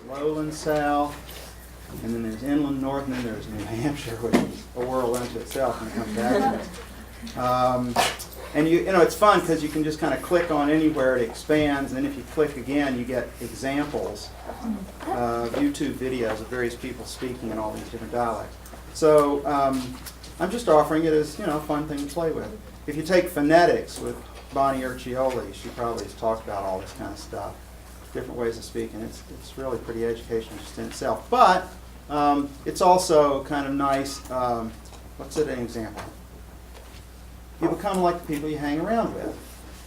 lowland south, and then there's inland north, and then there's New Hampshire, which is a world unto itself when it comes back to it. And you know, it's fun because you can just kind of click on anywhere, it expands, and then if you click again, you get examples of YouTube videos of various people speaking in all these different dialects. So I'm just offering it as, you know, a fun thing to play with. If you take phonetics with Bonnie Urcioli, she probably has talked about all this kind of stuff, different ways of speaking. It's really pretty educational just in itself. But it's also kind of nice. Let's set an example. You become like the people you hang around with,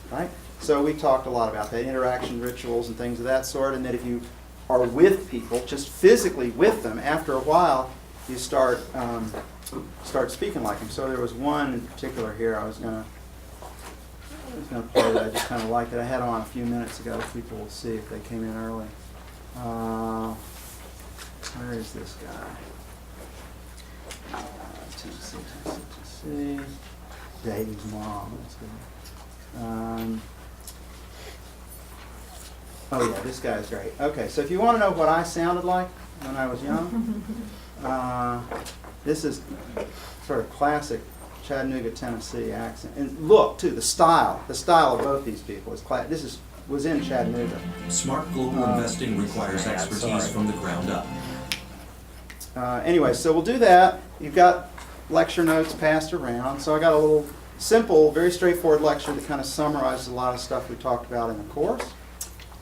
right? So we talked a lot about that, interaction rituals and things of that sort, and that if you are with people, just physically with them, after a while, you start speaking like them. So there was one in particular here I was gonna play that I just kind of liked it. I had on a few minutes ago. People will see if they came in early. Where is this guy? Tennessee. Dave's mom. That's good. Oh yeah, this guy's great. Okay, so if you want to know what I sounded like when I was young, this is sort of classic Chattanooga, Tennessee accent. And look, too, the style of both these people is this was in Chattanooga. Smart global investing requires expertise from the ground up. Anyway, so we'll do that. You've got lecture notes passed around. So I got a little simple, very straightforward lecture that kind of summarizes a lot of stuff we talked about in the course.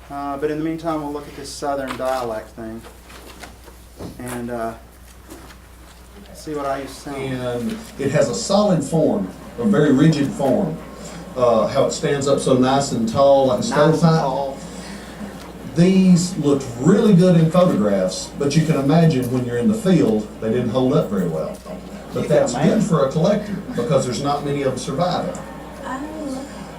But in the meantime, we'll look at this Southern dialect thing and see what I used to sound. And it has a solid form, a very rigid form. How it stands up so nice and tall, like a stovepipe. These looked really good in photographs, but you can imagine when you're in the field, they didn't hold up very well. But that's good for a collector because there's not many of them surviving.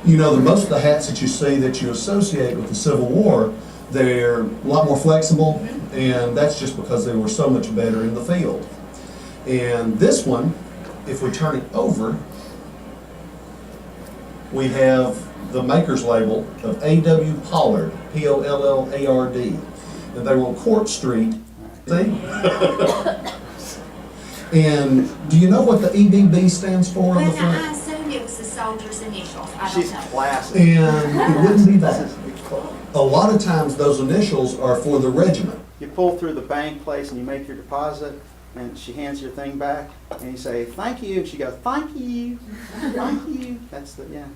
You know, most of the hats that you see that you associate with the Civil War, they're a lot more flexible, and that's just because they were so much better in the field. And this one, if we turn it over, we have the maker's label of A.W. Pollard, P-O-L-L-A-R-D. And they were on Court Street. See? And do you know what the EBB stands for on the front? I assumed it was the soldier's initials. I don't She's know. classic. And it wouldn't be that. A lot of times those initials are for the regiment. You pull through the bank place and you make your deposit, and she hands your thing back, and you say, "Thank you," and she goes, "Thank you, thank you." That's the, yeah.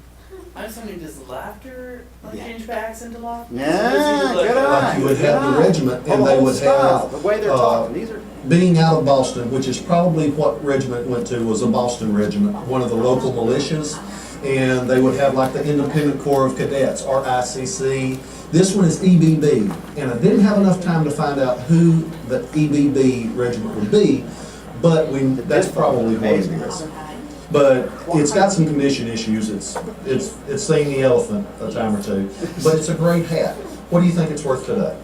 I'm assuming does laughter Yeah. change backs into laughter? Yeah, good eye. Like you would have the regiment, and they would have the way they're talking. These are being out of Boston, which is probably what regiment went to, was a Boston regiment, one of the local militias, and they would have like the Independent Corps of Cadets, RICC. This one is EBB, and I didn't have enough time to find out who the EBB regiment would be, but that's probably what it is. But it's got some condition issues. It's seen the elephant a time or two, but it's a great hat. What do you think it's worth today?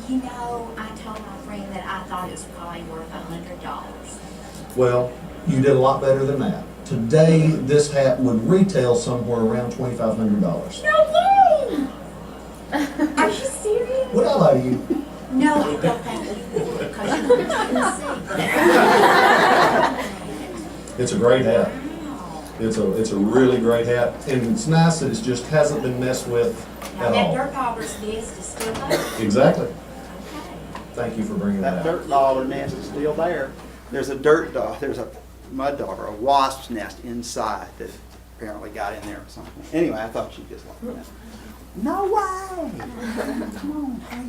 You know, I told my friend that I thought it was probably worth $100. Well, you did a lot better than that. Today, this hat would retail somewhere around $2,500. No way! Are you serious? Would I lie to you? No, I don't think you would, because you couldn't see. It's a great hat. It's a really great hat, and it's nice that it just hasn't been messed with Now, at that all. dirt dauber's nest is still there. Exactly. Okay. Thank you for bringing that that out. dirt dauber nest is still there. There's a there's a mud dauber, a wasp's nest inside that apparently got in there or something. Anyway, I thought you'd just like that. No way! Come on, hey,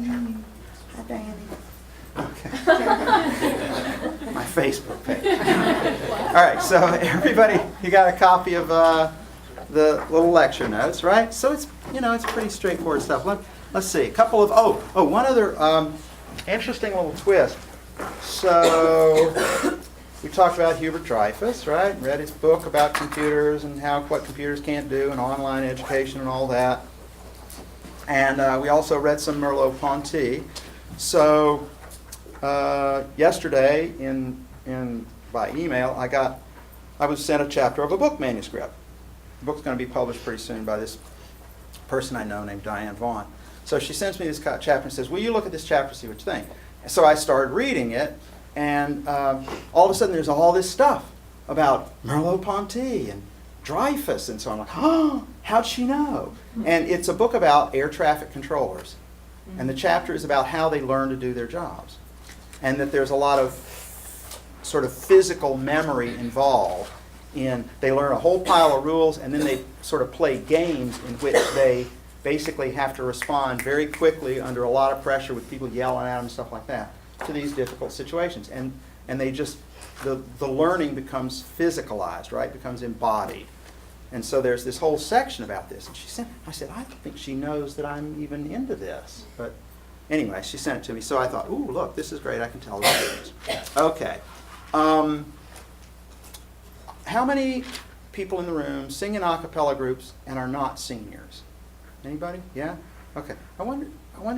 hi Danny. Okay. My Facebook page. All right, so everybody, you got a copy of the little lecture notes, right? So it's it's pretty straightforward stuff. Let's see, a couple of one other interesting little twist. So we talked about Hubert Dreyfus, right? Read his book about computers and what computers can't do and online education and all that. And we also read some Merleau-Ponty. So yesterday, by email, I was sent a chapter of a book manuscript. The book's going to be published pretty soon by this person I know named Diane Vaughn. So she sends me this chapter and says, will you look at this chapter, see what you think? So I started reading it, and all of a sudden there's all this stuff about Merleau-Ponty and Dreyfus, and so I'm like, oh, how'd she know? And it's a book about air traffic controllers. And the chapter is about how they learn to do their jobs. And that there's a lot of sort of physical memory involved in, they learn a whole pile of rules, and then they sort of play games in which they basically have to respond very quickly under a lot of pressure with people yelling at them and stuff like that to these difficult situations. And they just, the learning becomes physicalized, right? Becomes embodied. And so there's this whole section about this. And I said, I don't think she knows that I'm even into this. But anyway, she sent it to me. So I thought, ooh, look, this is great. I can tell the difference. Okay. How many people in the room sing in a cappella groups and are not seniors? Anybody? Yeah? Okay. I wonder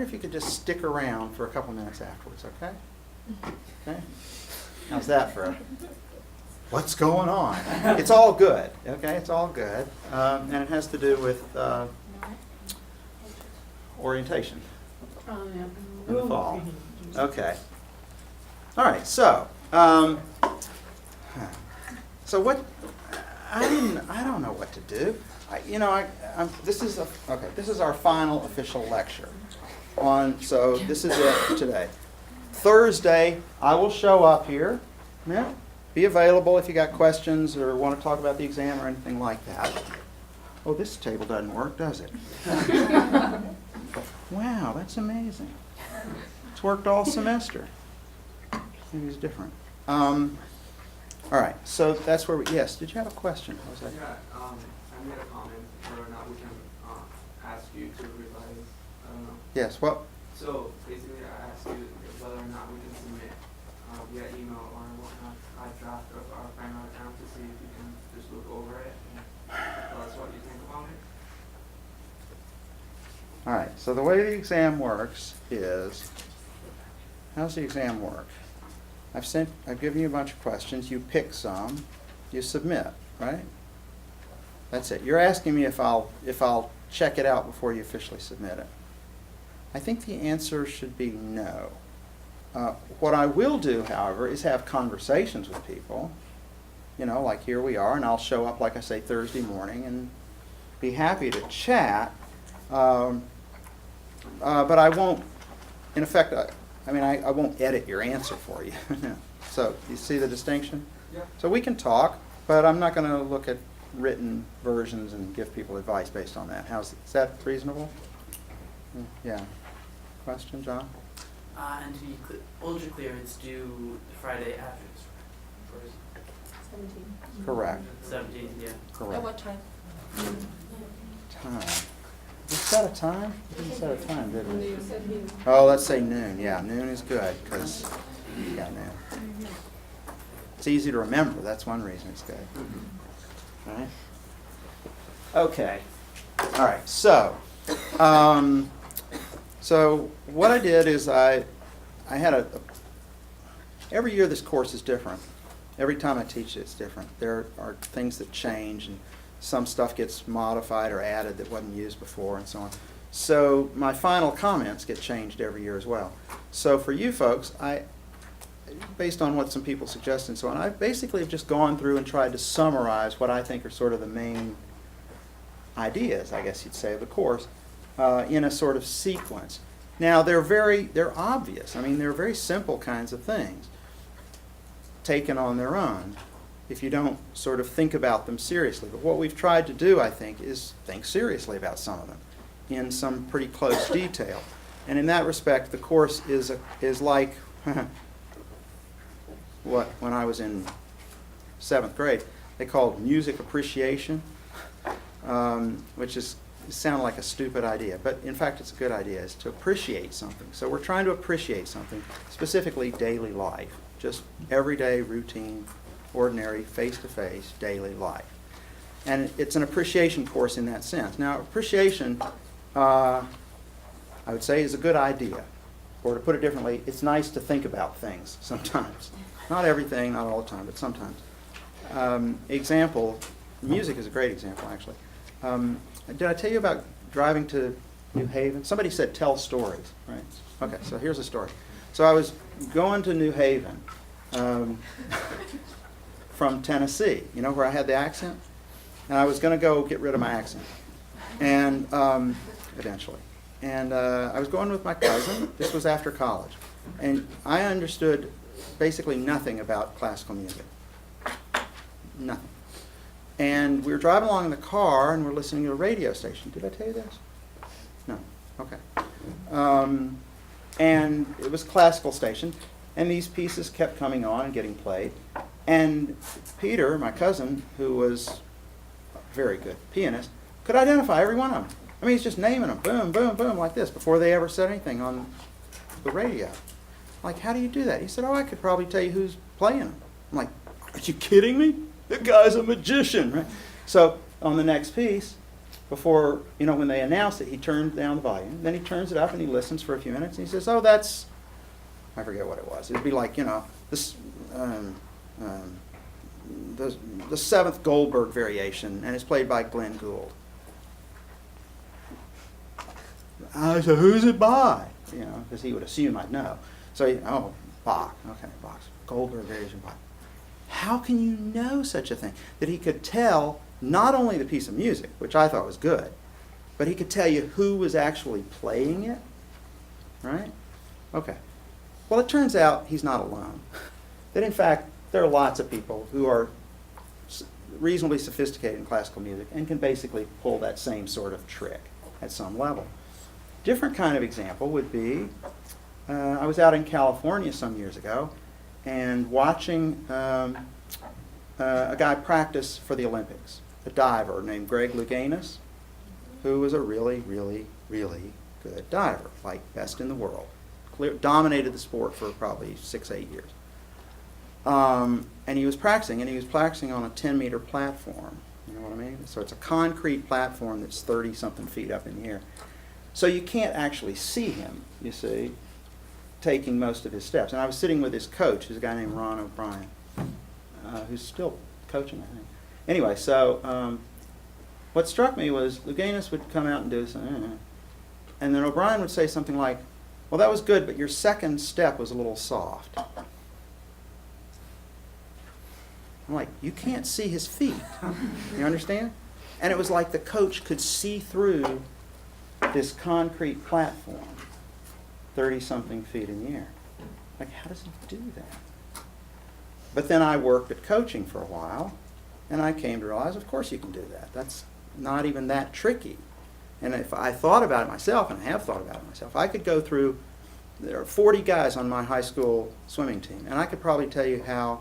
if you could just stick around for a couple minutes afterwards, okay? Okay? How's that for a... What's going on? It's all good, okay? It's all good. And it has to do with orientation in the fall. Okay. All right, so what, I don't know what to do. This is our final official lecture so this is it for today. Thursday, I will show up here. Yeah. Be available if you got questions or want to talk about the exam or anything like that. Oh, this table doesn't work, does it? Wow, that's amazing. It's worked all semester. Maybe it's different. All right, so that's where yes, did you have a question? What was that? Yeah, I made a comment whether or not we can ask you to revise. I don't know. Yes, what? So basically, I asked you whether or not we can submit via email or whatnot a draft of our final account to see if you can just look over it and tell us what you think about it. All right, so the way the exam works is, how's the exam work? I've given you a bunch of questions, you pick some, you submit, right? That's it. You're asking me if I'll check it out before you officially submit it. I think the answer should be no. What I will do, however, is have conversations with people, like here we are, and I'll show up, like I say, Thursday morning and be happy to chat. But I won't, in effect, I won't edit your answer for you. So, you see the distinction? Yeah. So we can talk, but I'm not going to look at written versions and give people advice based on that. Is that reasonable? Yeah. Question, John? And to be ultra clear, it's due Friday after this, first 17. Correct. 17th, yeah. Correct. At what time? Time. Did we set a time? We didn't set a time, did we? You said noon. Oh, let's say noon. Yeah, noon is good because, yeah, noon. It's easy to remember. That's one reason it's good. All right. Okay. All right. So what I did is I had every year this course is different. Every time I teach it, it's different. There are things that change, and some stuff gets modified or added that wasn't used before, and so on. So my final comments get changed every year as well. So for you folks, based on what some people suggest and so on, I basically have just gone through and tried to summarize what I think are sort of the main ideas, I guess you'd say, of the course, in a sort of sequence. Now, they're obvious. They're very simple kinds of things taken on their own if you don't sort of think about them seriously. But what we've tried to do, I think, is think seriously about some of them in some pretty close detail. And in that respect, the course is like what, when I was in 7th grade, they called music appreciation, which sound like a stupid idea, but in fact it's a good idea, is to appreciate something. So we're trying to appreciate something, specifically daily life, just everyday, routine, ordinary, face-to-face, daily life. And it's an appreciation course in that sense. Now, appreciation, I would say, is a good idea. Or to put it differently, it's nice to think about things sometimes. Not everything, not all the time, but sometimes. Example, music is a great example, actually. Did I tell you about driving to New Haven. Somebody said tell stories, right? Okay, so here's a story. So I was going to New Haven from Tennessee, you know, where I had the accent? And I was going to go get rid of my accent, and eventually. And I was going with my cousin. This was after college. And I understood basically nothing about classical music. Nothing. And we were driving along in the car, and we're listening to a radio station. Did I tell you this? No. Okay. And it was a classical station, and these pieces kept coming on and getting played. And Peter, my cousin, who was a very good pianist, could identify every one of them. I mean, he's just naming them, boom, boom, boom, like this, before they ever said anything on the radio. Like, how do you do that? He said, oh, I could probably tell you who's playing them. I'm like, are you kidding me? The guy's a magician, right? So on the next piece, before, you know, when they announced it, he turned down the volume. Then he turns it up and he listens for a few minutes, and he says, oh, that's, I forget what it was. It would be like, you know, this, the seventh Goldberg variation, and it's played by Glenn Gould. I said, who's it by? You know, because he would assume I'd know. So, oh, Bach. Okay, Bach. Goldberg variation, Bach. How can you know such a thing? That he could tell not only the piece of music, which I thought was good, but he could tell you who was actually playing it, right? Okay. Well, it turns out he's not alone. That in fact, there are lots of people who are reasonably sophisticated in classical music and can basically pull that same sort of trick at some level. Different kind of example would be, I was out in California some years ago and watching a guy practice for the Olympics, a diver named Greg Louganis, who was a really, really, really good diver, like best in the world. Dominated the sport for probably 6-8 years. And he was practicing on a 10-meter platform. You know what I mean? So it's a concrete platform that's 30-something feet up in the air. So you can't actually see him, you see, taking most of his steps. And I was sitting with his coach, who's a guy named Ron O'Brien, who's still coaching, I think. Anyway, so what struck me was Louganis would come out and do something, and then O'Brien would say something like, well, that was good, but your second step was a little soft. I'm like, you can't see his feet. You understand? And it was like the coach could see through this concrete platform, 30-something feet in the air. Like, how does he do that? But then I worked at coaching for a while, and I came to realize, of course you can do that. That's not even that tricky. And if I thought about it myself, and I have thought about it myself, I could go through, there are 40 guys on my high school swimming team, and I could probably tell you how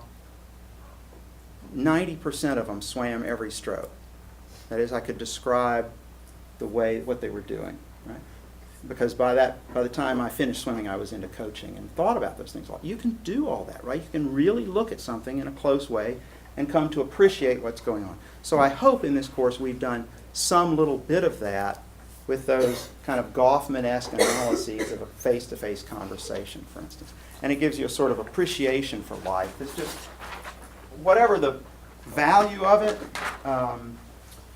90% of them swam every stroke. That is, I could describe the way, what they were doing, right? Because by the time I finished swimming, I was into coaching and thought about those things a lot. You can do all that, right? You can really look at something in a close way and come to appreciate what's going on. So I hope in this course we've done some little bit of that with those kind of Goffman-esque analyses of a face-to-face conversation, for instance. And it gives you a sort of appreciation for life. It's just, whatever the value of it,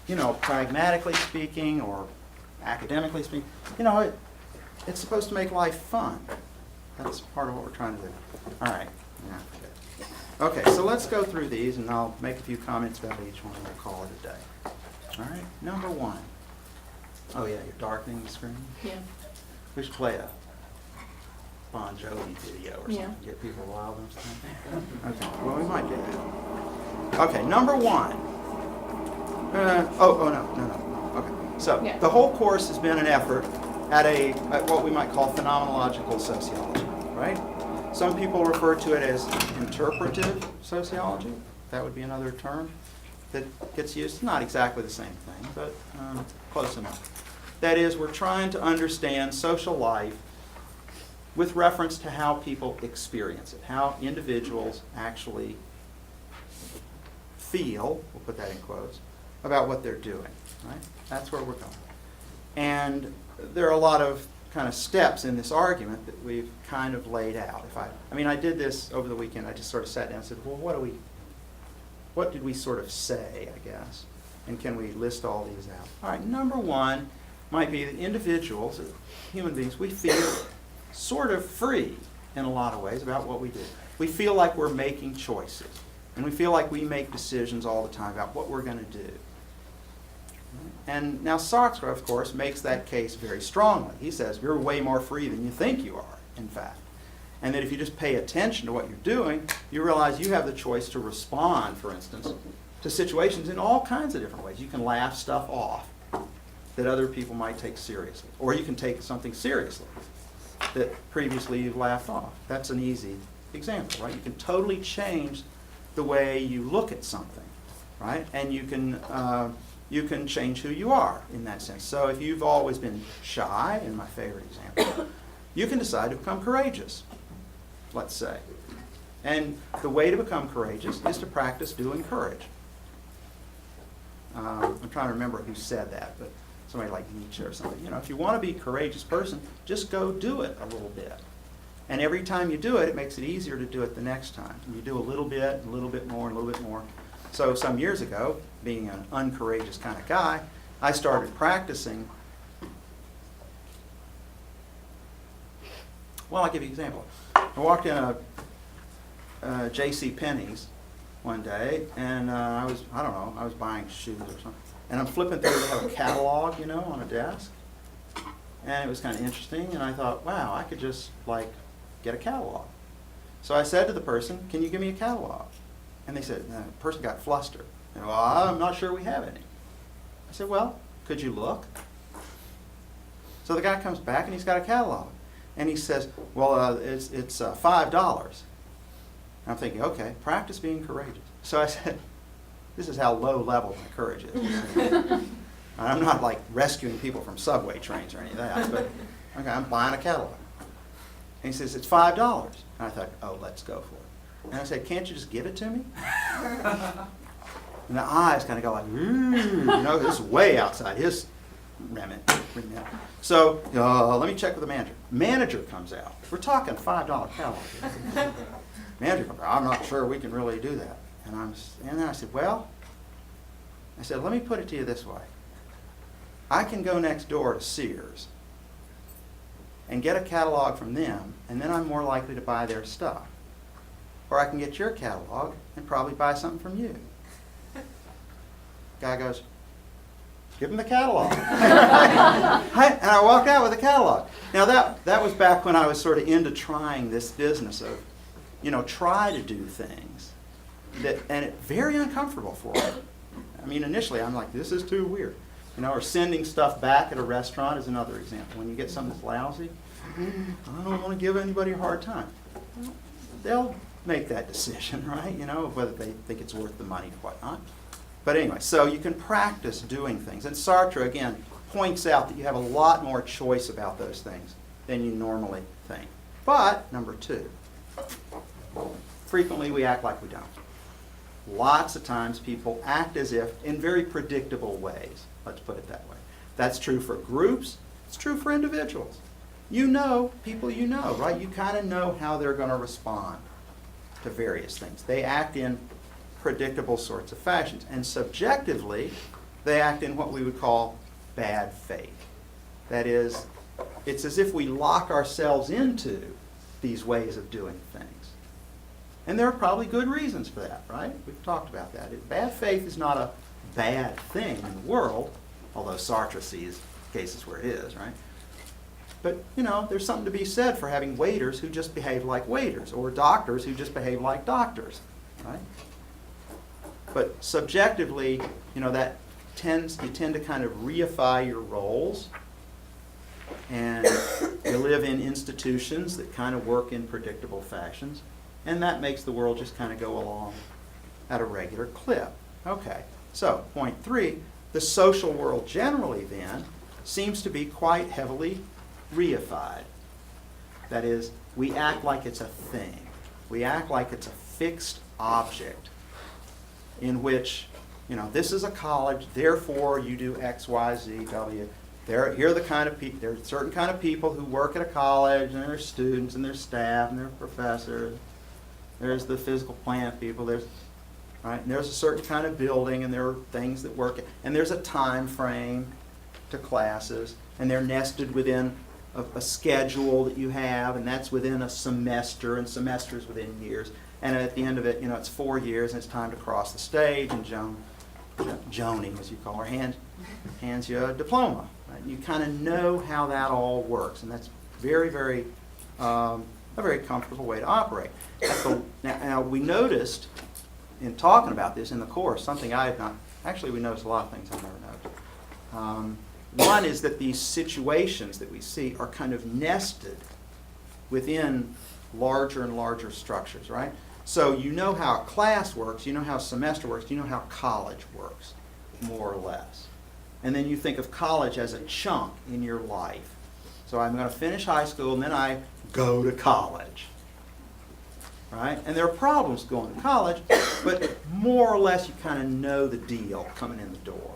you know, pragmatically speaking or academically speaking, you know, it's supposed to make life fun. That's part of what we're trying to do. All right. Yeah. Okay, so let's go through these, and I'll make a few comments about each one, and we'll call it a day. All right, number one. Oh, yeah, you're darkening the screen? Yeah. We should play a Bon Jovi video or something, Yeah. get people wild and stuff. Okay, well, we might do that. Okay, number one. No. Okay, so Yeah. the whole course has been an effort at what we might call phenomenological sociology, right? Some people refer to it as interpretive sociology. That would be another term that gets used. It's not exactly the same thing, but close enough. That is, we're trying to understand social life with reference to how people experience it, how individuals actually feel, we'll put that in quotes, about what they're doing, right? That's where we're going. And there are a lot of kind of steps in this argument that we've kind of laid out. I did this over the weekend. I just sort of sat down and said, well, what did we sort of say, I guess? And can we list all these out? All right, number one, might be that individuals, human beings, we feel sort of free in a lot of ways about what we do. We feel like we're making choices, and we feel like we make decisions all the time about what we're going to do. And now Sartre, of course, makes that case very strongly. He says you're way more free than you think you are, in fact. And that if you just pay attention to what you're doing, you realize you have the choice to respond, for instance, to situations in all kinds of different ways. You can laugh stuff off that other people might take seriously. Or you can take something seriously that previously you've laughed off. That's an easy example, right? You can totally change the way you look at something, right? And you can change who you are in that sense. So if you've always been shy, in my favorite example, you can decide to become courageous, let's say. And the way to become courageous is to practice doing courage. I'm trying to remember who said that, but somebody like Nietzsche or something. You know, if you want to be a courageous person, just go do it a little bit. And every time you do it, it makes it easier to do it the next time. And you do a little bit more, and a little bit more. So some years ago, being an uncourageous kind of guy, I started practicing. Well, I'll give you an example. I walked in a J.C. Penney's one day, and I was buying shoes or something. And I'm flipping through, they have a catalog, you know, on a desk. And it was kind of interesting, and I thought, wow, I could just, get a catalog. So I said to the person, can you give me a catalog? And they said, the person got flustered. And, well, I'm not sure we have any. I said, well, could you look? So the guy comes back, and he's got a catalog. And he says, well, it's $5. And I'm thinking, okay, practice being courageous. So I said, this is how low level my courage is. I'm not rescuing people from subway trains or any of that, but okay, I'm buying a catalog. And he says, it's $5. And I thought, oh, let's go for it. And I said, can't you just give it to me? And the eyes kind of go ooh, this is way outside his remit. So let me check with the manager. Manager comes out. We're talking $5 catalog. Manager comes out, I'm not sure we can really do that. And then I said, let me put it to you this way. I can go next door to Sears and get a catalog from them, and then I'm more likely to buy their stuff. Or I can get your catalog and probably buy something from you. Guy goes, give him the catalog. And I walked out with a catalog. Now that was back when I was sort of into trying this business of, try to do things. And it's very uncomfortable for me. I mean, initially I'm like, this is too weird. Or sending stuff back at a restaurant is another example. When you get something that's lousy, I don't want to give anybody a hard time. They'll make that decision, right? Whether they think it's worth the money or whatnot. But anyway, so you can practice doing things. And Sartre, again, points out that you have a lot more choice about those things than you normally think. But, number two, frequently we act like we don't. Lots of times people act as if in very predictable ways. Let's put it that way. That's true for groups. It's true for individuals. People right? You kind of know how they're going to respond to various things. They act in predictable sorts of fashions. And subjectively, they act in what we would call bad faith. That is, it's as if we lock ourselves into these ways of doing things. And there are probably good reasons for that, right? We've talked about that. Bad faith is not a bad thing in the world, although Sartre sees cases where it is, right? But, there's something to be said for having waiters who just behave like waiters, or doctors who just behave like doctors, right? But subjectively, you tend to kind of reify your roles, and you live in institutions that kind of work in predictable fashions, and that makes the world just kind of go along at a regular clip. Okay, so point 3, the social world generally then seems to be quite heavily reified. That is, we act like it's a thing. We act like it's a fixed object in which, this is a college, therefore you do X, Y, Z, W. Here are the kind of people, there are certain kind of people who work at a college, and there's students, and there's staff, and there's professors. There's the physical plant people, and there's a certain kind of building, and there are things that work, and there's a time frame, to classes, and they're nested within a schedule that you have, and that's within a semester, and semesters within years. And at the end of it, it's 4 years, and it's time to cross the stage, and Joni, as you call her, hands you a diploma. Right? You kind of know how that all works, and that's very, very a very comfortable way to operate. Now, we noticed in talking about this in the course, something I have not, actually we noticed a lot of things I've never noticed. One is that these situations that we see are kind of nested within larger and larger structures, right? So you know how a class works, you know how a semester works, you know how college works, more or less. And then you think of college as a chunk in your life. So I'm going to finish high school and then I go to college, right? And there are problems going to college, but more or less you kind of know the deal coming in the door,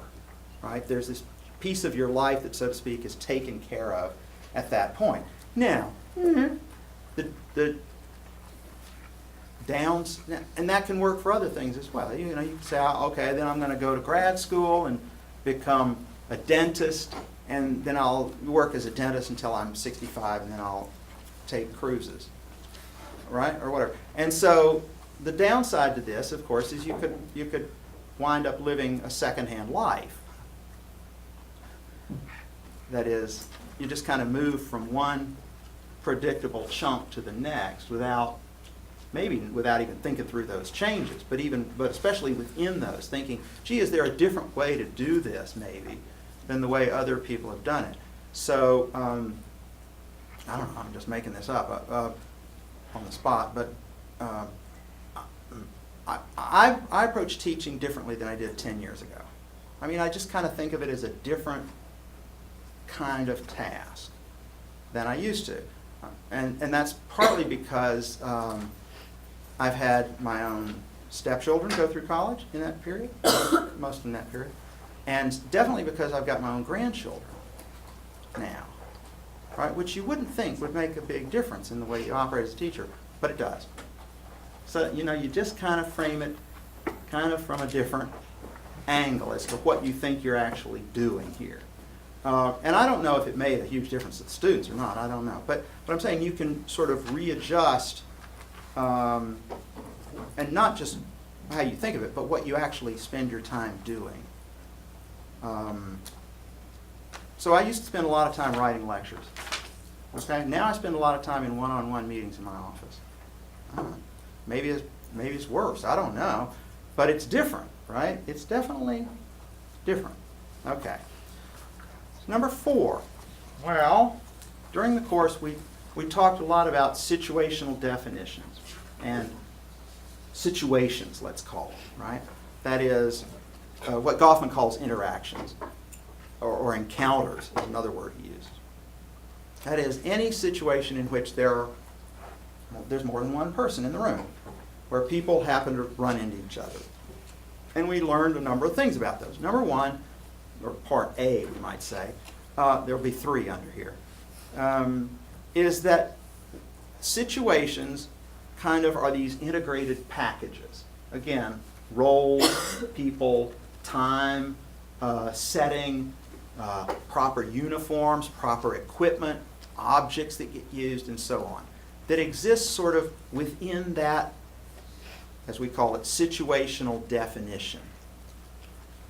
right? There's this piece of your life that, so to speak, is taken care of at that point. Now, the downs, and that can work for other things as well. You can say, okay, then I'm going to go to grad school and become a dentist, and then I'll work as a dentist until I'm 65, and then I'll take cruises, right, or whatever. And so the downside to this, of course, is you could wind up living a secondhand life. That is, you just kind of move from one predictable chunk to the next without even thinking through those changes, but especially within those, thinking, gee, is there a different way to do this maybe than the way other people have done it? So, I don't know, I'm just making this up on the spot, but I approach teaching differently than I did 10 years ago. I mean, I just kind of think of it as a different kind of task than I used to. And that's partly because I've had my own stepchildren go through college in that period, most in that period, and definitely because I've got my own grandchildren now, right? Which you wouldn't think would make a big difference in the way you operate as a teacher, but it does. So, you just kind of frame it kind of from a different angle as to what you think you're actually doing here. And I don't know if it made a huge difference to the students or not, I don't know. But I'm saying you can sort of readjust, and not just how you think of it, but what you actually spend your time doing. So I used to spend a lot of time writing lectures. Okay, now I spend a lot of time in one-on-one meetings in my office. Maybe it's worse, I don't know. But it's different, right? It's definitely different. Okay. Number 4, well, during the course we talked a lot about situational definitions and situations, let's call them, right? That is what Goffman calls interactions, or encounters is another word he used. That is any situation in which there's more than one person in the room, where people happen to run into each other. And we learned a number of things about those. Number 1, or part A, we might say, there'll be 3 under here, is that situations kind of are these integrated packages. Again, roles, people, time, setting, proper uniforms, proper equipment, objects that get used, and so on, that exist sort of within that, as we call it, situational definition.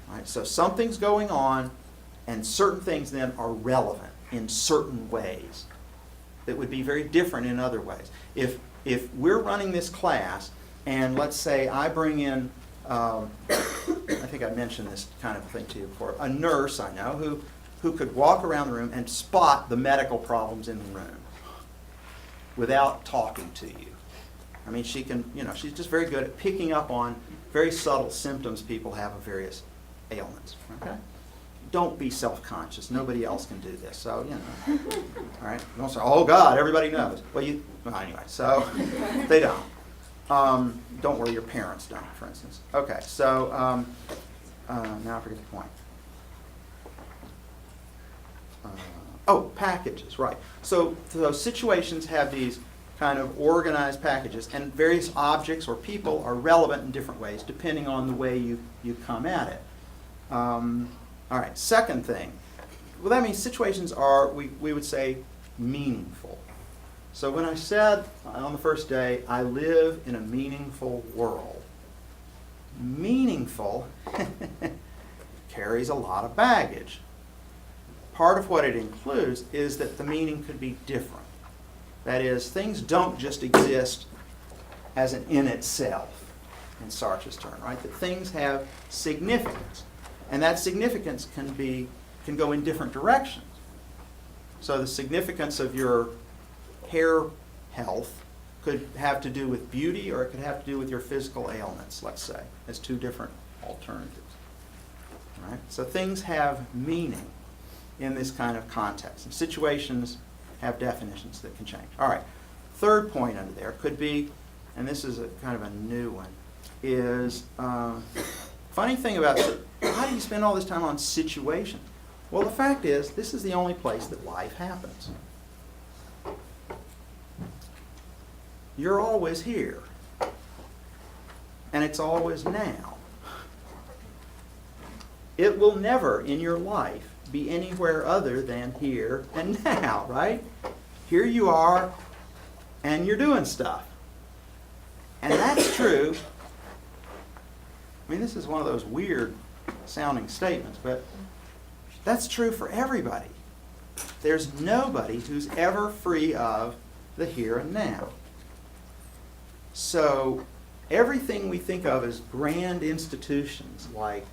Right? So something's going on, and certain things then are relevant in certain ways that would be very different in other ways. If we're running this class, and let's say I bring in, I think I mentioned this kind of thing to you before, a nurse I know who could walk around the room and spot the medical problems in the room without talking to you. I mean, she can, she's just very good at picking up on very subtle symptoms people have of various ailments. Okay? Don't be self-conscious. Nobody else can do this. So, all right? Don't say, oh, God, everybody knows. Well, anyway, so they don't. Don't worry, your parents don't, for instance. Okay, so now I forget the point. Packages, right. So situations have these kind of organized packages, and various objects or people are relevant in different ways depending on the way you come at it. All right, second thing, well, that means situations are, we would say, meaningful. So when I said on the first day, I live in a meaningful world, meaningful carries a lot of baggage. Part of what it includes is that the meaning could be different. That is, things don't just exist as an in itself, in Sartre's term, right? That things have significance. And that significance can go in different directions. So the significance of your hair health could have to do with beauty, or it could have to do with your physical ailments, let's say, as two different alternatives. All right? So things have meaning in this kind of context. And situations have definitions that can change. All right. Third point under there could be, and this is a kind of a new one, is funny thing about how do you spend all this time on situations? Well, the fact is, this is the only place that life happens. You're always here. And it's always now. It will never in your life be anywhere other than here and now, right? Here you are, and you're doing stuff. And that's true. I mean, this is one of those weird sounding statements, but that's true for everybody. There's nobody who's ever free of the here and now. So everything we think of as grand institutions like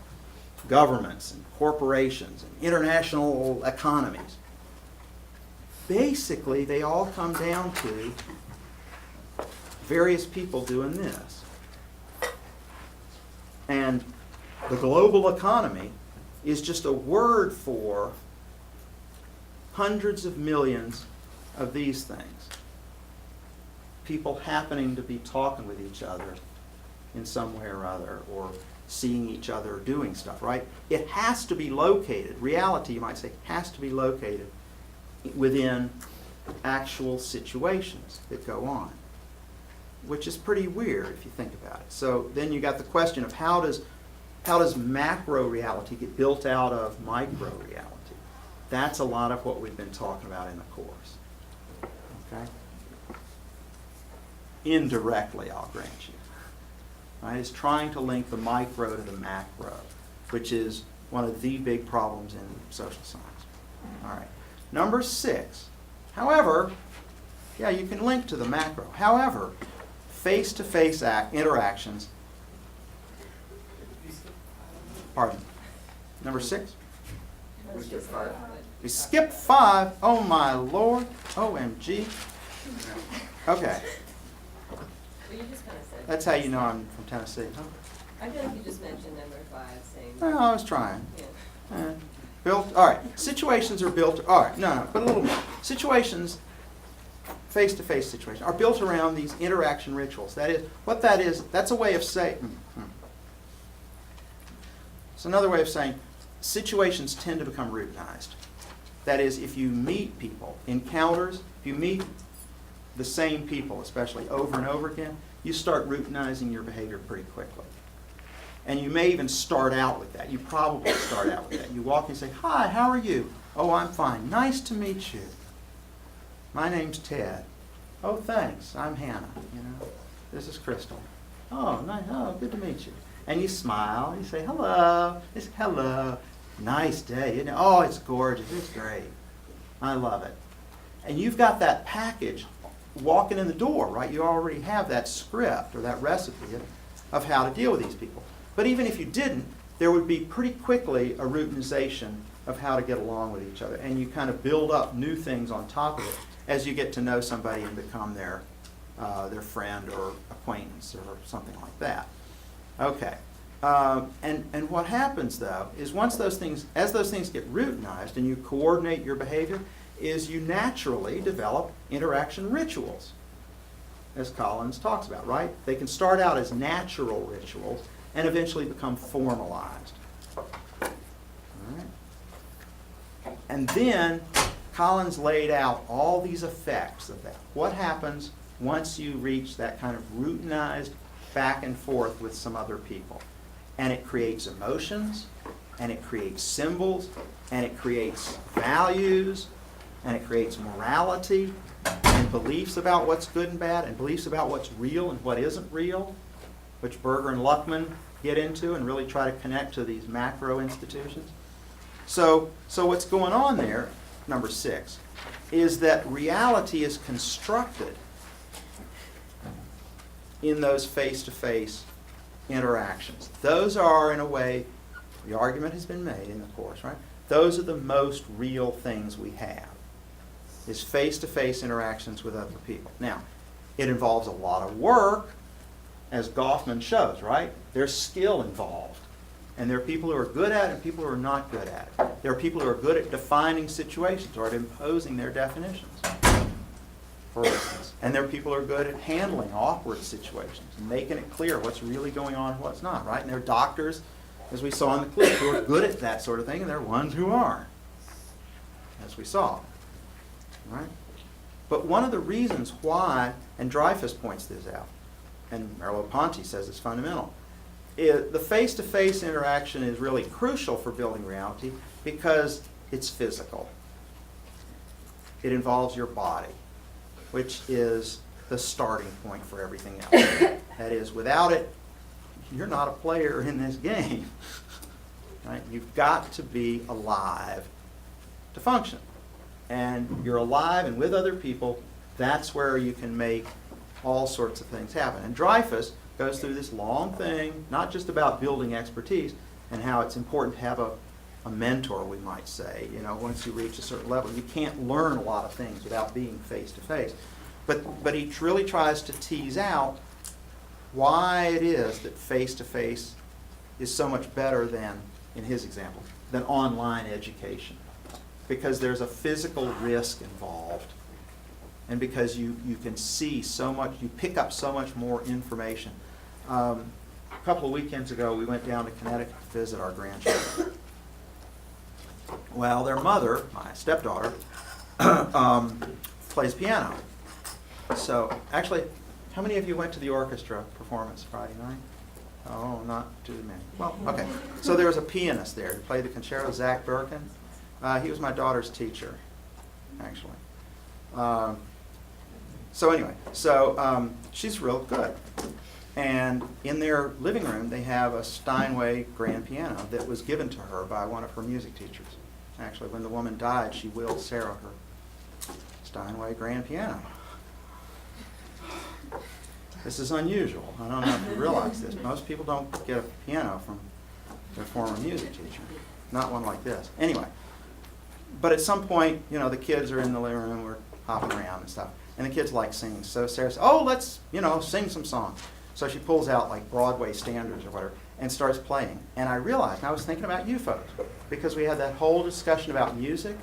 governments and corporations and international economies, basically they all come down to various people doing this. And the global economy is just a word for hundreds of millions of these things. People happening to be talking with each other in some way or other, or seeing each other doing stuff, right? It has to be located, reality, you might say, has to be located within actual situations that go on, which is pretty weird if you think about it. So then you got the question of how does macro reality get built out of micro reality? That's a lot of what we've been talking about in the course. Okay? Indirectly, I'll grant you. Right? It's trying to link the micro to the macro, which is one of the big problems in social science. All right. Number 6. However, yeah, you can link to the macro. However, face-to-face interactions. Pardon. Number 6? We skip 5. We skipped 5. Oh my Lord. OMG. Okay. Well, you just kind of said. That's how you know I'm from Tennessee. Huh? I feel like you just mentioned number 5, saying. Well, I was trying. Yeah. Built. All right. Situations are built. All right. No, but a little more. Situations, face-to-face situations, are built around these interaction rituals. That is, what that is, that's a way of saying. It's another way of saying situations tend to become routinized. That is, if you meet people, encounters, if you meet the same people, especially over and over again, you start routinizing your behavior pretty quickly. And you may even start out with that. You probably start out with that. You walk in and say, "Hi, how are you?" "Oh, I'm fine. Nice to meet you. My name's Ted." "Oh, thanks. I'm Hannah. You know, this is Crystal." "Oh, nice. Oh, good to meet you." And you smile. You say, "Hello." They say, "Hello. Nice day. Isn't it? Oh, it's gorgeous. It's great. I love it." And you've got that package walking in the door, right? You already have that script or that recipe of how to deal with these people. But even if you didn't, there would be pretty quickly a routinization of how to get along with each other. And you kind of build up new things on top of it as you get to know somebody and become their friend or acquaintance or something like that. Okay. And what happens, though, is as those things get routinized and you coordinate your behavior, is you naturally develop interaction rituals, as Collins talks about, right? They can start out as natural rituals and eventually become formalized. All right. And then Collins laid out all these effects of that. What happens once you reach that kind of routinized back and forth with some other people? And it creates emotions, and it creates symbols, and it creates values, and it creates morality, and beliefs about what's good and bad, and beliefs about what's real and what isn't real, which Berger and Luckman get into and really try to connect to these macro institutions. So what's going on there, number 6, is that reality is constructed in those face-to-face interactions. Those are, in a way, the argument has been made in the course, right? Those are the most real things we have, is face-to-face interactions with other people. Now, it involves a lot of work, as Goffman shows, right? There's skill involved. And there are people who are good at it and people who are not good at it. There are people who are good at defining situations or at imposing their definitions, for instance. And there are people who are good at handling awkward situations and making it clear what's really going on and what's not, right? And there are doctors, as we saw in the clip, who are good at that sort of thing, and there are ones who aren't, as we saw, right? But one of the reasons why, and Dreyfus points this out, and Merleau-Ponty says it's fundamental, the face-to-face interaction is really crucial for building reality because it's physical. It involves your body, which is the starting point for everything else. That is, without it, you're not a player in this game. Right? You've got to be alive to function. And you're alive and with other people, that's where you can make all sorts of things happen. And Dreyfus goes through this long thing, not just about building expertise and how it's important to have a mentor, we might say. You know, once you reach a certain level, you can't learn a lot of things without being face to face. But he really tries to tease out why it is that face to face is so much better than, in his example, than online education. Because there's a physical risk involved. And because you can see so much, you pick up so much more information. A couple of weekends ago, we went down to Connecticut to visit our grandchildren. Well, their mother, my stepdaughter, plays piano. So, actually, how many of you went to the orchestra performance Friday night? Oh, not too many. Well, okay. So there was a pianist there who played the concerto, Zach Birkin. He was my daughter's teacher, actually. So anyway, she's real good. And in their living room, they have a Steinway grand piano that was given to her by one of her music teachers. Actually, when the woman died, she willed Sarah her Steinway grand piano. This is unusual. I don't know if you realize this. Most people don't get a piano from their former music teacher. Not one like this. Anyway, but at some point, you know, the kids are in the living room, we're hopping around and stuff. And the kids like singing. So Sarah says, oh, let's, sing some songs. So she pulls out like Broadway standards or whatever and starts playing. And I realized, and I was thinking about you folks, because we had that whole discussion about music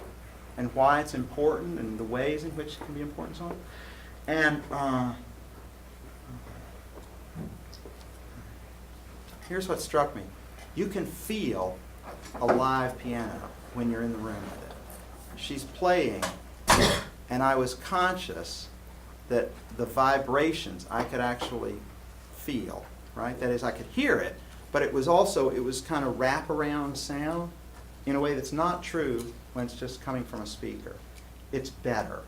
and why it's important and the ways in which it can be important and so on. And here's what struck me. You can feel a live piano when you're in the room with it. She's playing, and I was conscious that the vibrations I could actually feel, right? That is, I could hear it, but it was kind of wraparound sound in a way that's not true when it's just coming from a speaker. It's better.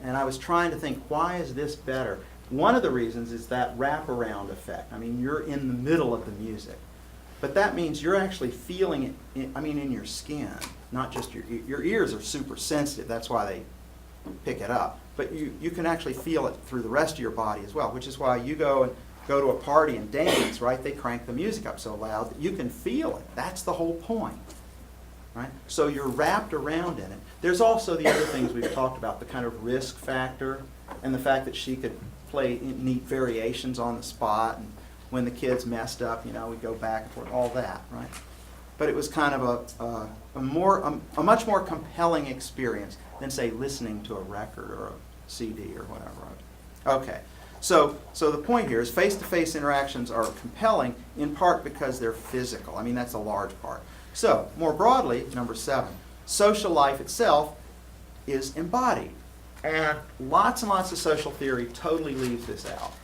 And I was trying to think, why is this better? One of the reasons is that wraparound effect. I mean, you're in the middle of the music. But that means you're actually feeling it, in your skin, not just your ears are super sensitive. That's why they pick it up. But you can actually feel it through the rest of your body as well, which is why you go to a party and dance, right? They crank the music up so loud that you can feel it. That's the whole point, right? So you're wrapped around in it. There's also the other things we've talked about, the kind of risk factor and the fact that she could play neat variations on the spot, and when the kids messed up, we'd go back and forth, all that, right? But it was kind of a much more compelling experience than, say, listening to a record or a CD or whatever. Okay, so the point here is face-to-face interactions are compelling in part because they're physical. That's a large part. So, more broadly, number 7, social life itself is embodied. And lots of social theory totally leaves this out.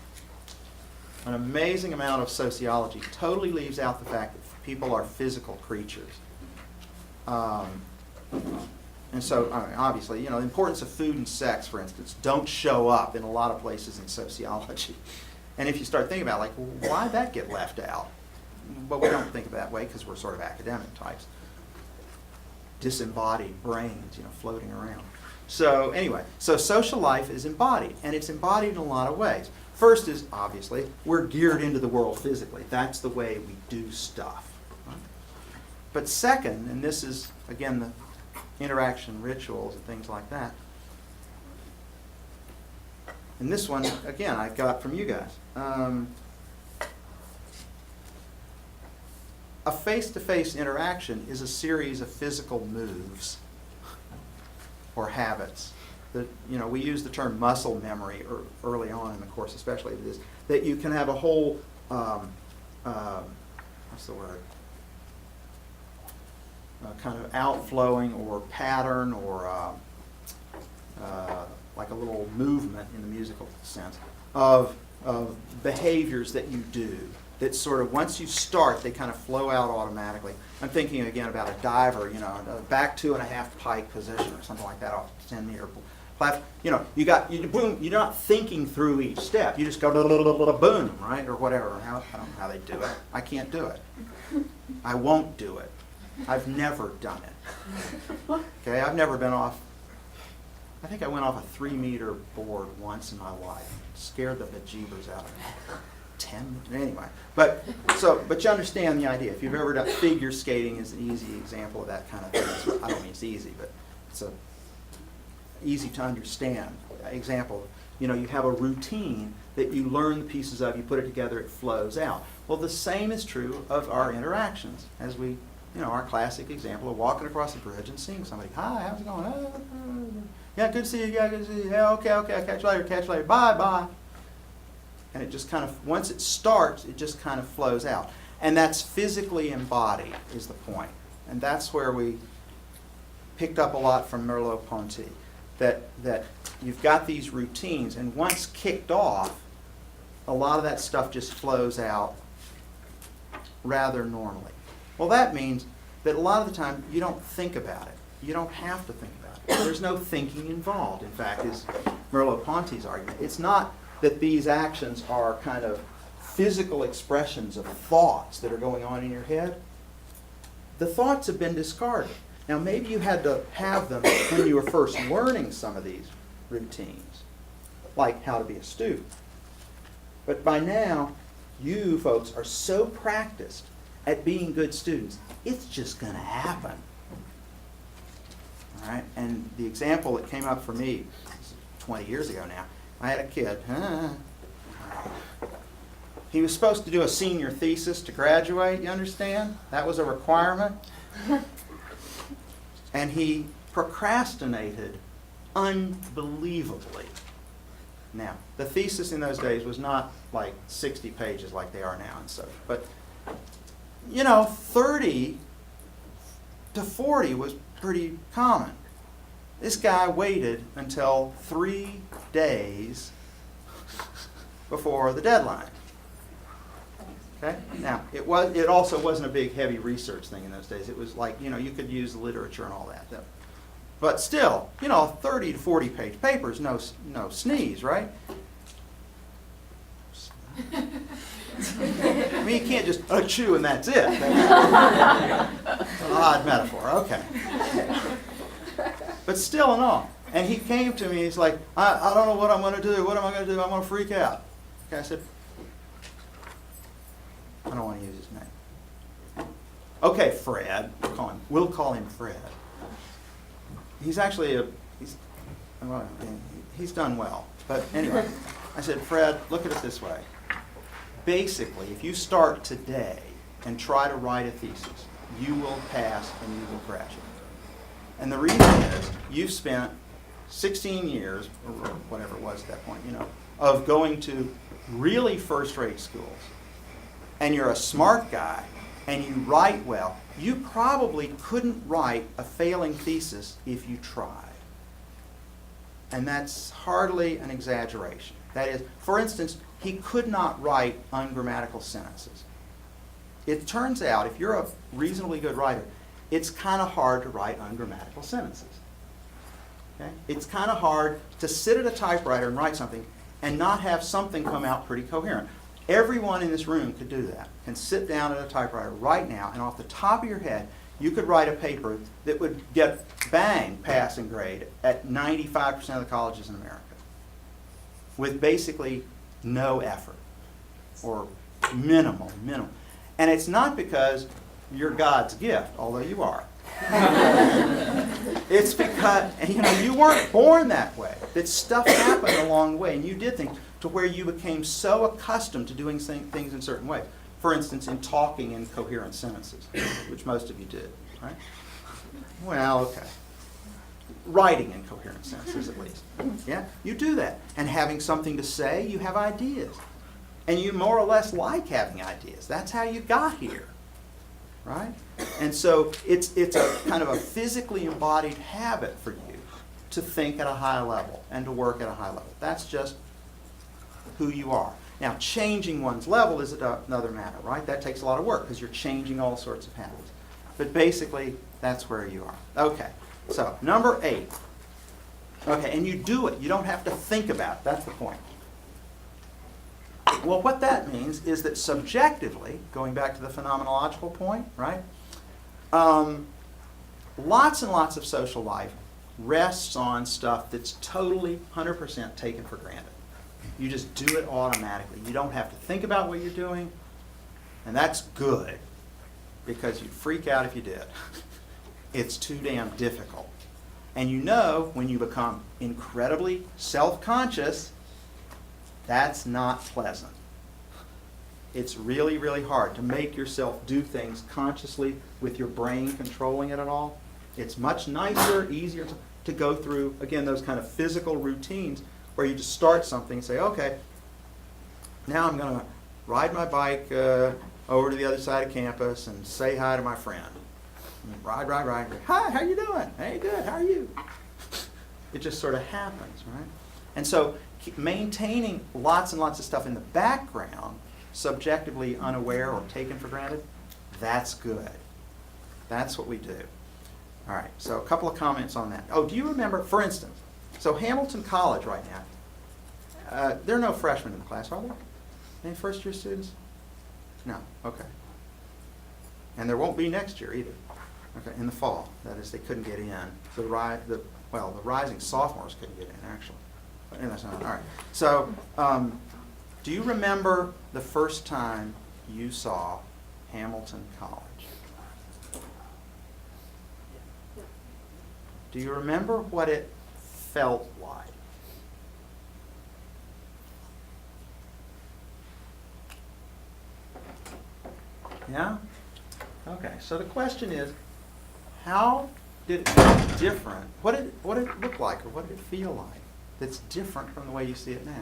an amazing amount of sociology totally leaves out the fact that people are physical creatures. And so, I mean, obviously, the importance of food and sex, for instance, don't show up in a lot of places in sociology. And if you start thinking about, like, well, why'd that get left out? But we don't think that way because we're sort of academic types. Disembodied brains, floating around. So anyway, so social life is embodied, and it's embodied in a lot of ways. First is, obviously, we're geared into the world physically. That's the way we do stuff. Right? But second, and this is, again, the interaction rituals and things like that. And this one, again, I got from you guys. A face-to-face interaction is a series of physical moves or habits. That, we use the term muscle memory early on in the course, especially with this, that you can have a whole, what's the word? Kind of outflowing or pattern or like a little movement in the musical sense of behaviors that you do that sort of, once you start, they kind of flow out automatically. I'm thinking again about a diver, a back 2.5 pike position or something like that off 10-meter platform. Boom, you're not thinking through each step. You just go boom, right, or whatever. I don't know how they do it. I can't do it. I won't do it. I've never done it. Okay, I've never been off. I think I went off a 3-meter board once in my life. Scared the bejeebers out of me. 10, anyway. But you understand the idea. If you've ever done figure skating, is an easy example of that kind of thing. I don't mean it's easy, but it's a easy to understand example. You have a routine that you learn the pieces of. You put it together, it flows out. Well, the same is true of our interactions as we. Our classic example of walking across the bridge and seeing somebody. Hi, how's it going? Yeah, good to see you. Yeah, good to see you. Yeah, okay, I'll catch you later. Bye. And it just kind of, once it starts, it just kind of flows out. And that's physically embodied is the point. And that's where we picked up a lot from Merleau-Ponty. That you've got these routines, and once kicked off, a lot of that stuff just flows out rather normally. Well, that means that a lot of the time you don't think about it. You don't have to think about it. There's no thinking involved, in fact, is Merleau-Ponty's argument. It's not that these actions are kind of physical expressions of thoughts that are going on in your head. The thoughts have been discarded. Now, maybe you had to have them when you were first learning some of these routines, like how to be a student. But by now, you folks are so practiced at being good students, it's just going to happen. All right? And the example that came up for me 20 years ago now, I had a kid. He was supposed to do a senior thesis to graduate, you understand? That was a requirement. And he procrastinated unbelievably. Now, the thesis in those days was not like 60 pages like they are now and so, but 30 to 40 was pretty common. This guy waited until 3 days before the deadline. Okay? Now, it also wasn't a big, heavy research thing in those days. It was like, you could use the literature and all that. But still, 30 to 40 page papers, no sneeze, right? I mean, you can't just chew and that's it. That's an odd metaphor. Okay. But still and all. And he came to me, he's like, I don't know what I'm going to do. What am I going to do? I'm going to freak out. Okay, I said, I don't want to use his name. Okay, Fred. We'll call him Fred. He's actually he's done well. But anyway, I said, Fred, look at it this way. Basically, if you start today and try to write a thesis, you will pass and you will graduate. And the reason is you've spent 16 years, or whatever it was at that point, of going to really first-rate schools. And you're a smart guy, and you write well. You probably couldn't write a failing thesis if you tried. And that's hardly an exaggeration. That is, for instance, he could not write ungrammatical sentences. It turns out, if you're a reasonably good writer, it's kind of hard to write ungrammatical sentences. Okay? It's kind of hard to sit at a typewriter and write something and not have something come out pretty coherent. Everyone in this room could do that, can sit down at a typewriter right now, and off the top of your head, you could write a paper that would get bang passing grade at 95% of the colleges in America with basically no effort or minimal. And it's not because you're God's gift, although you are. It's because, you weren't born that way. That stuff happened along the way, and you did things to where you became so accustomed to doing things in certain ways. For instance, in talking in coherent sentences, which most of you did, right? Well, okay. Writing in coherent sentences, at least. Yeah, you do that. And having something to say, you have ideas. And you more or less like having ideas. That's how you got here, right? And so it's a kind of a physically embodied habit for you to think at a high level and to work at a high level. That's just who you are. Now, changing one's level is another matter, right? That takes a lot of work because you're changing all sorts of habits. But basically, that's where you are. Okay, so number 8. Okay, and you do it. You don't have to think about it. That's the point. Well, what that means is that subjectively, going back to the phenomenological point, right? Lots and lots of social life rests on stuff that's totally 100% taken for granted. You just do it automatically. You don't have to think about what you're doing, and that's good because you'd freak out if you did. It's too damn difficult. And when you become incredibly self-conscious, that's not pleasant. It's really, really hard to make yourself do things consciously with your brain controlling it at all. It's much nicer, easier to go through, again, those kind of physical routines where you just start something and say, okay, now I'm going to ride my bike over to the other side of campus and say hi to my friend. And ride. Hi, how you doing? Hey, good, how are you? It just sort of happens, right? And so maintaining lots and lots of stuff in the background, subjectively unaware or taken for granted, that's good. That's what we do. All right, so a couple of comments on that. Oh, do you remember, for instance, so Hamilton College right now, there are no freshmen in the class, are there? Any first-year students? No, okay. And there won't be next year either. Okay, in the fall. That is, they couldn't get in. The rising sophomores couldn't get in, actually. But anyway, that's not, all right. So, do you remember the first time you saw Hamilton College? Do you remember what it felt like? Yeah? Okay, so the question is, how did it feel different? What did it look like, or what did it feel like that's different from the way you see it now?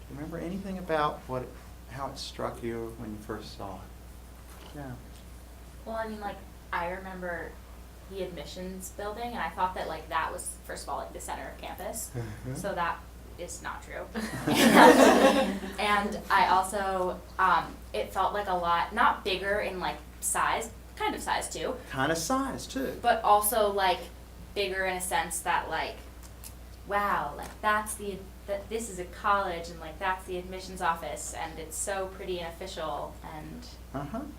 Do you remember anything about how it struck you when you first saw it? Yeah. Well, I mean, I remember the admissions building, and I thought that, that was, first of all, the center of campus. Mm-hmm. So that is not true. And I also, it felt like a lot, not bigger in, size, kind of size, too. Kind of size, too. But also, bigger in a sense that, wow, this is a college, and, that's the admissions office, and it's so pretty and official, and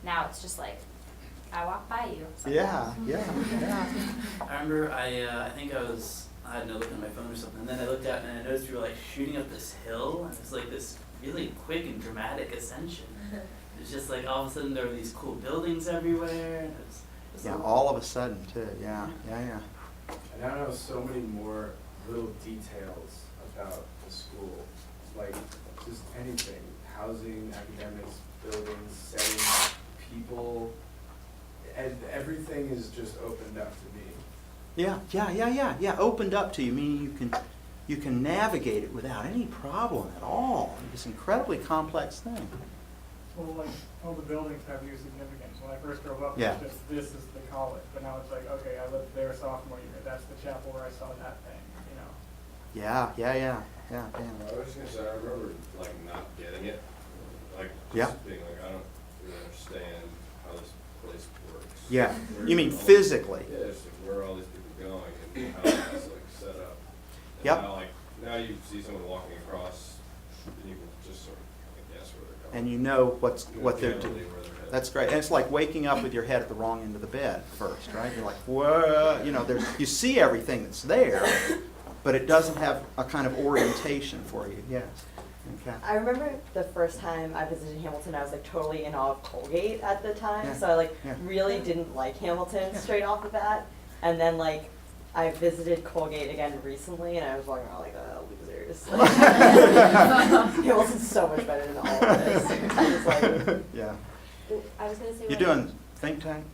now it's just, I walk by you. Yeah. I remember I think I had no look on my phone or something, and then I looked out and I noticed we were shooting up this hill, and it was this really quick and dramatic ascension. It was just all of a sudden there were these cool buildings everywhere, and it was All of a sudden too. Yeah. And I know so many more little details about the school, just anything, housing, academics, buildings, settings, people. And everything is just opened up to me. Yeah. Opened up to you, meaning you can navigate it without any problem at all. This incredibly complex thing. Well, all the buildings have new significance. When I first drove up, Yeah. it was just, this is the college. But now it's okay, I lived there sophomore year. That's the chapel where I saw that thing, Yeah, Dan. I was just gonna say, I remember like not getting it, like Yeah. just being like, I don't really understand how this place works. Yeah, Where you mean all- physically? Yeah, it's like where are all these people going and how it's like set up. And Yep. now you see someone walking across and you can just sort of guess where they're going. And you know what they're generally doing. where they're headed. That's great. And it's like waking up with your head at the wrong end of the bed first, right? You're like, whoa, you see everything that's there, but it doesn't have a kind of orientation for you. Yes. Okay. I remember the first time I visited Hamilton, I was like totally in awe of Colgate at the time. Yeah. So I like Yeah. really didn't like Hamilton straight off the bat. And then like I visited Colgate again recently and I was walking around like, oh, losers. Hamilton's so much better than all of this. I was like, Yeah. I was gonna say. You're when- doing think tank?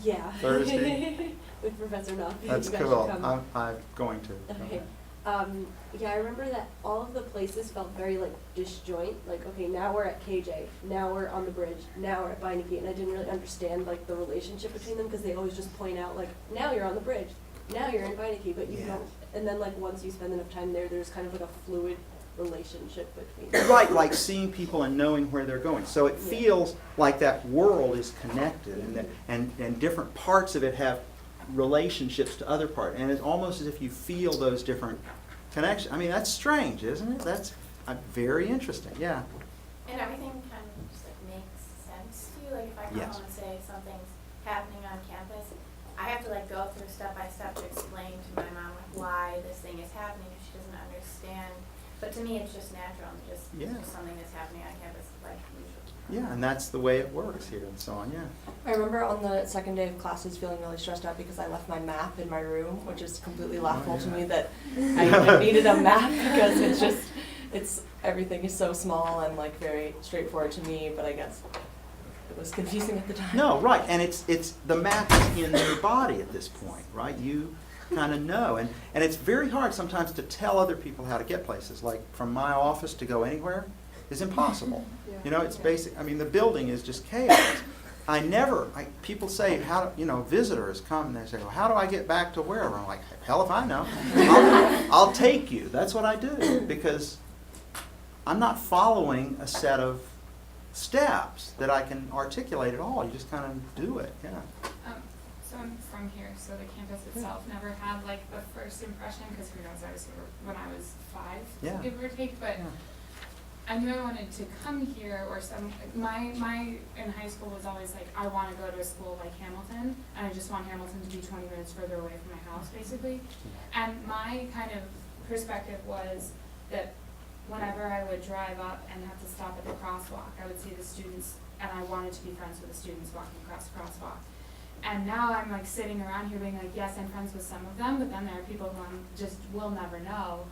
Yeah. Thursday? With Professor Knopf. That's You guys should cool. come. I'm going to. Okay. Yeah, I remember that all of the places felt very like disjoint. Like, okay, now we're at KJ, now we're on the bridge, now we're at Beinecke, and I didn't really understand like the relationship between them because they always just point out like, now you're on the bridge, now you're in Beinecke, but you Yeah. don't. And then like once you spend enough time there, there's kind of like a fluid relationship between them. Right, like seeing people and knowing where they're going. So it Yeah. feels like that world is connected and different parts of it have relationships to other parts. And it's almost as if you feel those different connections. I mean, that's strange, isn't it? That's very interesting, yeah. And everything kind of just like makes sense to you. Like if I come Yes. home and say something's happening on campus, I have to like go through step by step to explain to my mom like, why this thing is happening if she doesn't understand. But to me, it's just natural and just, Yeah. just something that's happening on campus like usual. Yeah, and that's the way it works here and so on, yeah. I remember on the second day of classes feeling really stressed out because I left my map in my room, which is completely laughable to me that I even needed a map because everything is so small and like very straightforward to me, but I guess it was confusing at the time. No, right, and it's the map is in your body at this point, right? You kind of know, and it's very hard sometimes to tell other people how to get places. Like from my office to go anywhere is impossible. You know, it's basic. I mean, the building is just chaos. People say, visitors come and they say, well, how do I get back to wherever? I'm like, hell if I know. I'll take you. That's what I do because I'm not following a set of steps that I can articulate at all. You just kind of do it, yeah. So I'm from here, so the campus itself never had like a first impression, because who knows, I was here when I was 5, give or take, but I knew I wanted to come here, or my in high school was always like, I want to go to a school like Hamilton, and I just want Hamilton to be 20 minutes further away from my house, basically. And my kind of perspective was that whenever I would drive up and have to stop at the crosswalk, I would see the students, and I wanted to be friends with the students walking across the crosswalk. And now I'm like sitting around here being like, yes, I'm friends with some of them, but then there are people who I'm just will never know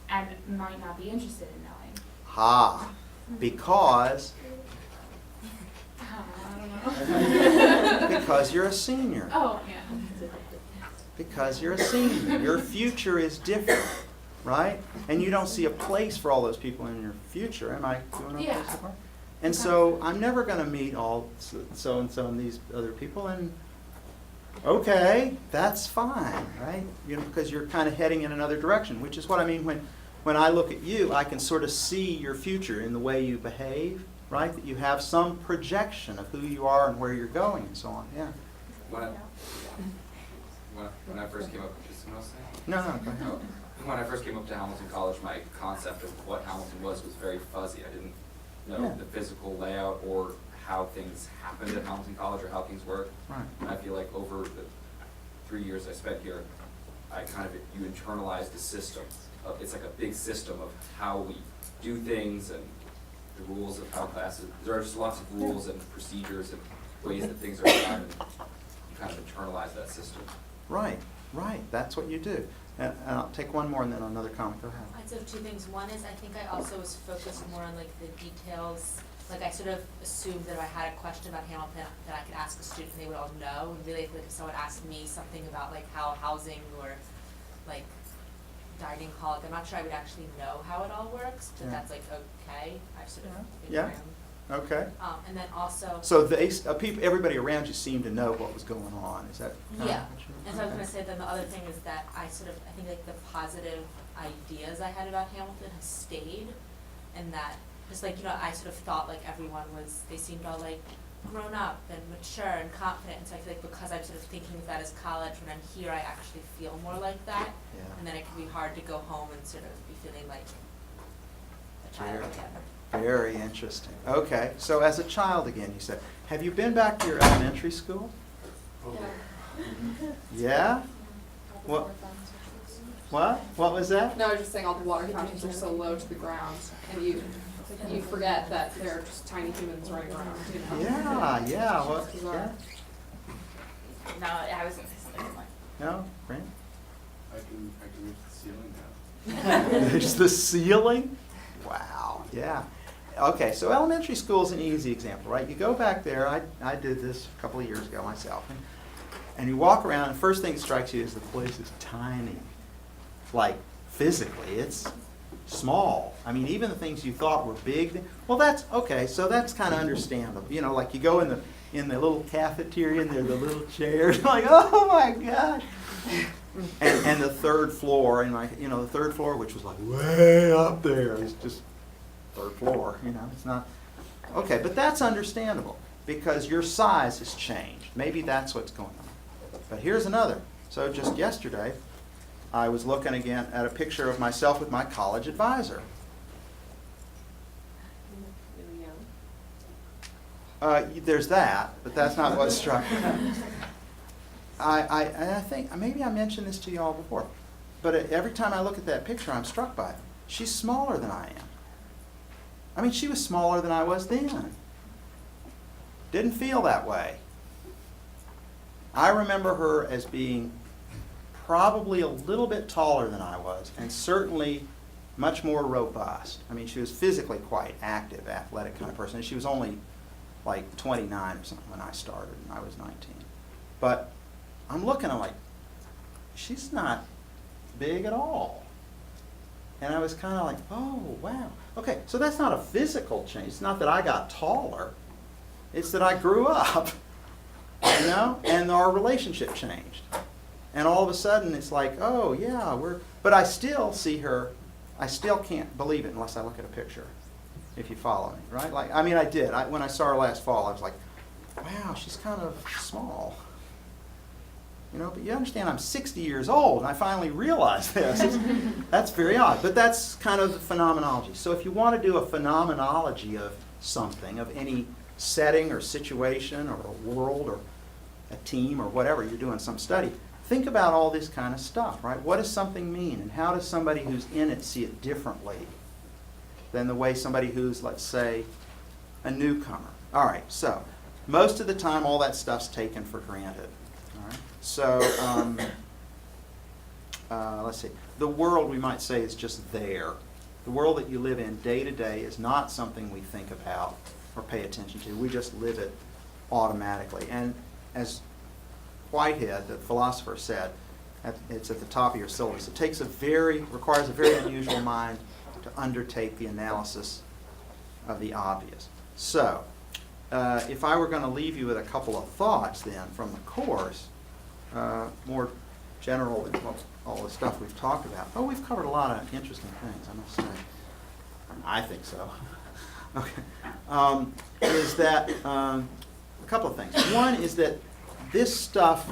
and might not be interested in knowing. Because I don't know. because you're a senior. Oh, yeah. Because you're a senior. Your future is different, right? And you don't see a place for all those people in your future. Am I doing okay so far? And so I'm never going to meet all so-and-so and these other people, and okay, that's fine, right? Because you're kind of heading in another direction, which is what I mean when I look at you, I can sort of see your future in the way you behave, right? That you have some projection of who you are and where you're going and so on, yeah. When I first came up, is someone else saying? No, go ahead. When I first came up to Hamilton College, my concept of what Hamilton was very fuzzy. I didn't know the physical layout or how things happened at Hamilton College or how things work. Right. And I feel like over the 3 years I spent here, you internalize the system. It's like a big system of how we do things and the rules of how classes, there are just lots of rules and procedures and ways that things are done, and you kind of internalize that system. Right, that's what you do. And I'll take one more and then another comment. Go ahead. I'd say 2 things. One is I think I also was focused more on like the details. Like I sort of assumed that if I had a question about Hamilton that I could ask a student and they would all know. And really, like if someone asked me something about like how housing or like dining hall, like I'm not sure I would actually know how it all works, but that's like okay. I sort of figured out. Okay. And then also. So everybody around you seemed to know what was going on. Is that? Yeah. And so I was going to say then the other thing is that I think like the positive ideas I had about Hamilton have stayed, and that just like, you know, I sort of thought like everyone was, they seemed all like grown up and mature and confident, and so I feel like because I'm sort of thinking of that as college, when I'm here I actually feel more like that, Yeah. and then it can be hard to go home and sort of be feeling like a child Very, again. very interesting. Okay, so as a child again, you said, have you been back to your elementary school? Yeah? What? What was that? No, I was just saying all the water fountains are so low to the ground, and you forget that they're just tiny humans running around, you know? Yeah, what, It's bizarre. yeah? No, I was gonna say something like. No, Brent? I can reach the ceiling now. There's the ceiling? Wow, yeah. Okay, so elementary school is an easy example, right? You go back there, I did this a couple of years ago myself, and you walk around, and the first thing that strikes you is the place is tiny. Like, physically, it's small. I mean, even the things you thought were big, well, that's, okay, so that's kind of understandable. You know, like you go in the little cafeteria, and there are the little chairs, like, oh my gosh. And the third floor, and like, you know, the third floor, which was like way up there, is just third floor, you know, it's not, okay, but that's understandable because your size has changed. Maybe that's what's going on. But here's another. So just yesterday, I was looking again at a picture of myself with my college advisor. There's that, but that's not what struck me. I think, maybe I mentioned this to you all before, but every time I look at that picture, I'm struck by it. She's smaller than I am. I mean, she was smaller than I was then. Didn't feel that way. I remember her as being probably a little bit taller than I was, and certainly much more robust. I mean, she was physically quite active, athletic kind of person. And she was only like 29 or something when I started, and I was 19. But I'm looking, I'm like, she's not big at all. And I was kind of like, oh, wow. Okay, so that's not a physical change. It's not that I got taller. It's that I grew up, you know, and our relationship changed. And all of a sudden, it's like, oh, yeah, but I still see her, I still can't believe it unless I look at a picture, if you follow me, right? Like, I mean, I did. When I saw her last fall, I was like, wow, she's kind of small. You know, but you understand I'm 60 years old, and I finally realized this. That's very odd, but that's kind of the phenomenology. So if you want to do a phenomenology of something, of any setting or situation or a world or a team or whatever, you're doing some study, think about all this kind of stuff, right? What does something mean, and how does somebody who's in it see it differently than the way somebody who's, let's say, a newcomer? All right, so most of the time all that stuff's taken for granted. All right? So let's see. The world, we might say, is just there. The world that you live in day to day is not something we think about or pay attention to. We just live it automatically. And as Whitehead, the philosopher, said, it's at the top of your syllabus, it requires a very unusual mind to undertake the analysis of the obvious. So, if I were going to leave you with a couple of thoughts then from the course, more general than all the stuff we've talked about. Oh, we've covered a lot of interesting things, I must say. I think so. Okay. Is that a couple of things. One is that this stuff,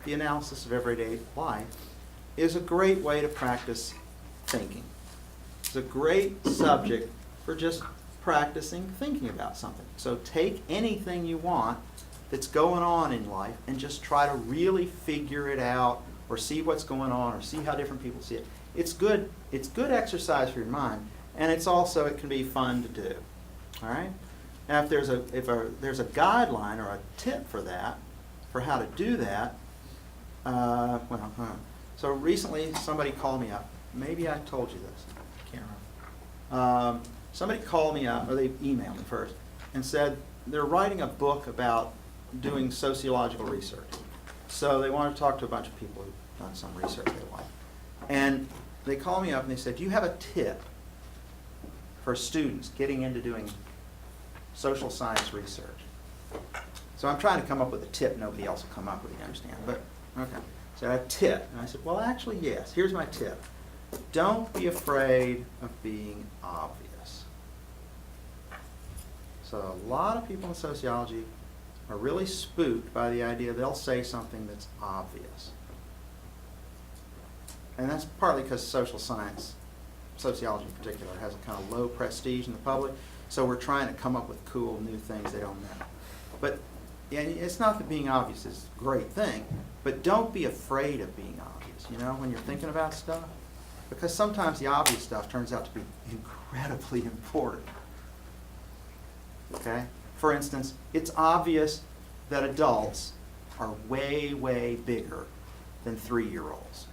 the analysis of everyday life, is a great way to practice thinking. It's a great subject for just practicing thinking about something. So take anything you want that's going on in life and just try to really figure it out or see what's going on or see how different people see it. It's good exercise for your mind, and it can be fun to do. All right? Now if there's a guideline or a tip for that, for how to do that, so recently somebody called me up. Maybe I told you this. I can't remember. Somebody called me up, or they emailed me first, and said they're writing a book about doing sociological research. So they want to talk to a bunch of people who've done some research they like. And they called me up and they said, do you have a tip for students getting into doing social science research? So I'm trying to come up with a tip nobody else will come up with, you understand. But, okay. said, a tip. And I said, well, actually, yes. Here's my tip. Don't be afraid of being obvious. So a lot of people in sociology are really spooked by the idea they'll say something that's obvious. And that's partly because social science, sociology in particular, has a kind of low prestige in the public. So we're trying to come up with cool new things they don't know. But and it's not that being obvious is a great thing, but don't be afraid of being obvious, you know, when you're thinking about stuff. Because sometimes the obvious stuff turns out to be incredibly important. Okay? For instance, it's obvious that adults are way, way bigger than 3-year-olds.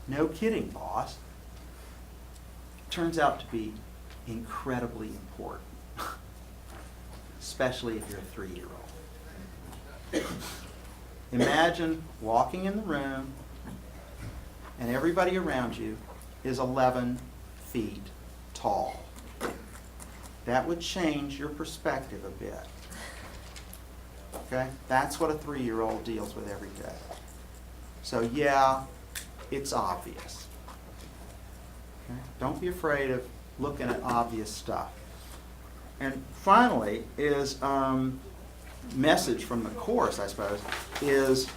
No kidding, boss. Turns out to be incredibly important, especially if you're a 3-year-old. Imagine walking in the room and everybody around you is 11 feet tall. That would change your perspective a bit. Okay? That's what a 3-year-old deals with every day. So yeah, it's obvious. Okay? Don't be afraid of looking at obvious stuff. And finally is message from the course, I suppose, is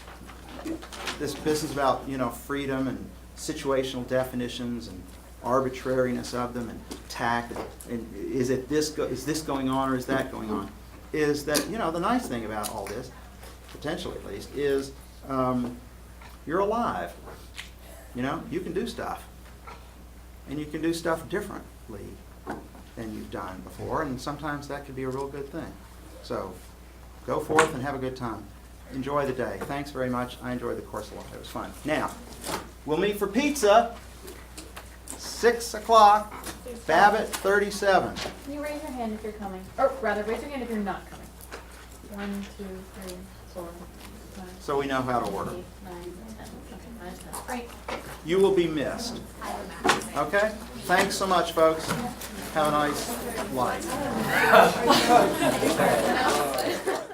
this business about, you know, freedom and situational definitions and arbitrariness of them and tact and is this going on or is that going on? Is that, you know, the nice thing about all this, potentially at least, is you're alive. You know, you can do stuff. And you can do stuff differently than you've done before, and sometimes that could be a real good thing. So go forth and have a good time. Enjoy the day. Thanks very much. I enjoyed the course a lot. It was fun. Now, we'll meet for pizza, 6 o'clock, Babbitt 37. Can you raise your hand if you're coming? Or rather, raise your hand if you're not coming. 1, 2, 3, 4, 5. So we know how to order. 8, 9, 10. Okay, great. You will be missed. Okay? Thanks so much, folks. Have a nice life.